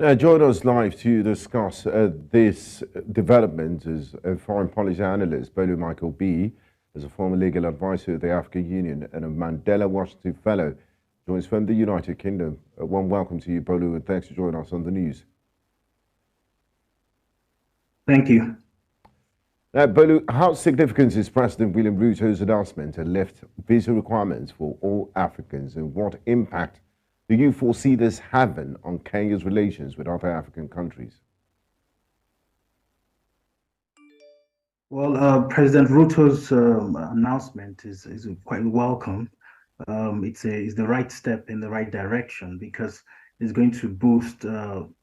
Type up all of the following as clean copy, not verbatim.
Join us live to discuss this development as a foreign policy analyst, Bolu Michael-Biyi, as a former legal advisor of the African Union and a Mandela Washington Fellow, joins from the United Kingdom. A warm welcome to you, Bolu, and thanks for joining us on the news. Thank you. Bolu, how significant is President William Ruto's announcement to lift visa requirements for all Africans, and what impact do you foresee this having on Kenya's relations with other African countries? Well, President Ruto's announcement is quite welcome. It's the right step in the right direction because it's going to boost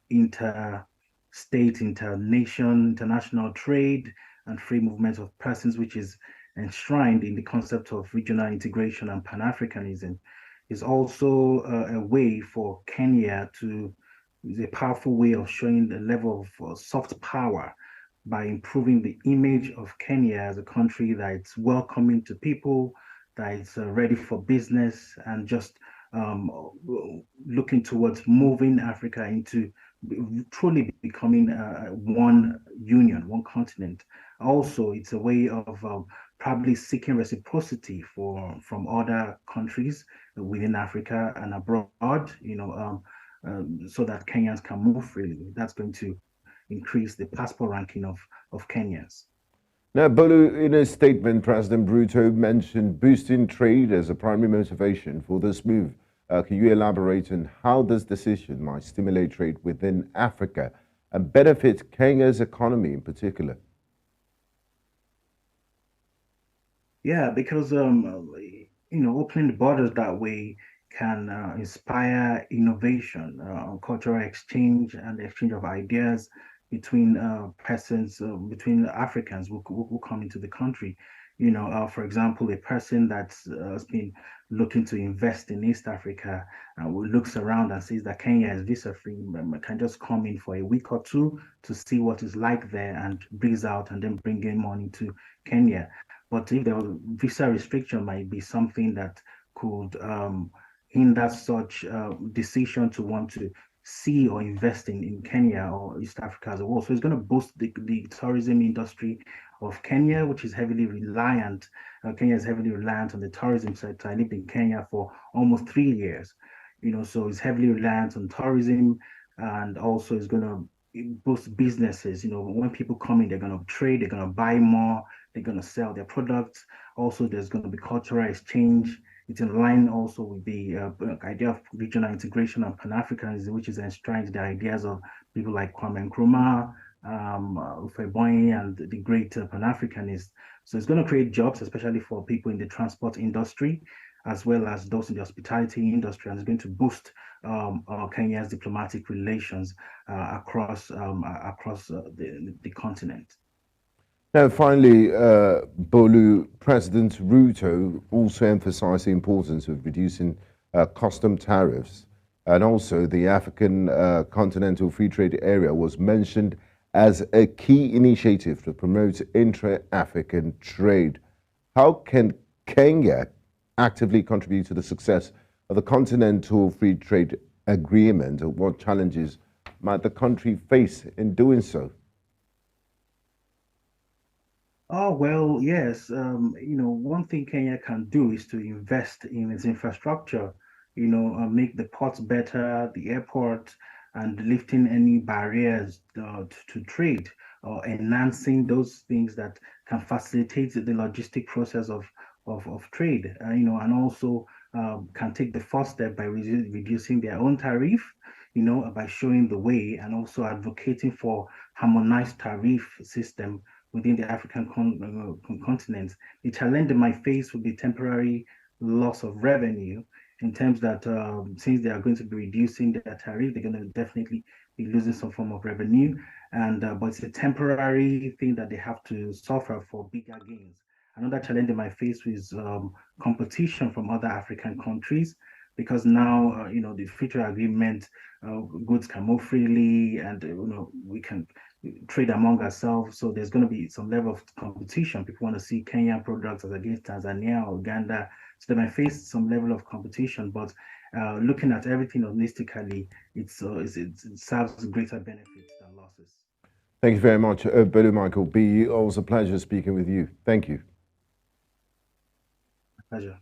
interstate, international trade and free movement of persons, which is enshrined in the concept of regional integration and Pan-Africanism. Is also a way for Kenya to, is a powerful way of showing the level of soft power by improving the image of Kenya as a country that's welcoming to people, that is ready for business, and just um, looking towards moving Africa into truly becoming one union, one continent. Also, it's a way of probably seeking reciprocity from other countries within Africa and abroad, so that Kenyans can move freely. That's going to increase the passport ranking of Kenyans. Now, Bolu, in a statement, President Ruto mentioned boosting trade as a primary motivation for this move. Can you elaborate on how this decision might stimulate trade within Africa and benefit Kenya's economy in particular? Yeah, because opening the borders that way can inspire innovation, cultural exchange, and exchange of ideas between persons, between Africans who come into the country. For example, a person that's has been looking to invest in East Africa who looks around and sees that Kenya is visa free, can just come in for a week or two to see what it's like there and breeze out and then bring in money to Kenya. But if the visa restriction might be something that could hinder such decision to want to see or invest in Kenya or East Africa as a whole. So it's going to boost the tourism industry of Kenya, which is heavily reliant. Kenya is heavily reliant on the tourism sector. I lived in Kenya for almost 3 years, so it's heavily reliant on tourism, and also it's going to boost businesses. When people come in, they're going to trade, they're going to buy more, they're going to sell their products. Also, there's going to be cultural exchange. It's in line also with the idea of regional integration and Pan-Africanism, which is enshrined the ideas of people like Kwame Nkrumah, Ufeboy, and the great Pan-Africanists. So it's going to create jobs, especially for people in the transport industry, as well as those in the hospitality industry, and it's going to boost Kenya's diplomatic relations across the continent. Now, finally, Bolu, President Ruto also emphasized the importance of reducing custom tariffs, and also the African Continental Free Trade Area was mentioned as a key initiative to promote intra-African trade. How can Kenya actively contribute to the success of the Continental Free Trade Agreement, and what challenges might the country face in doing so? Oh, well, yes. One thing Kenya can do is to invest in its infrastructure, make the ports better, the airport, and lifting any barriers to trade, or enhancing those things that can facilitate the logistic process of trade, and also can take the first step by reducing their own tariff, by showing the way and also advocating for harmonized tariff system within the African continent. The challenge they might face would be temporary loss of revenue in terms that since they are going to be reducing their tariff, they're going to definitely be losing some form of revenue. And but it's a temporary thing that they have to suffer for bigger gains. Another challenge they might face is competition from other African countries, because now the free trade agreement, goods can move freely, and we can trade among ourselves. So there's going to be some level of competition. People want to see Kenyan products as against Tanzania or Uganda. So they might face some level of competition. But looking at everything holistically, it serves greater benefits than losses. Thank you very much, Bolu Michael-Biyi. Always a pleasure speaking with you. Thank you. Pleasure.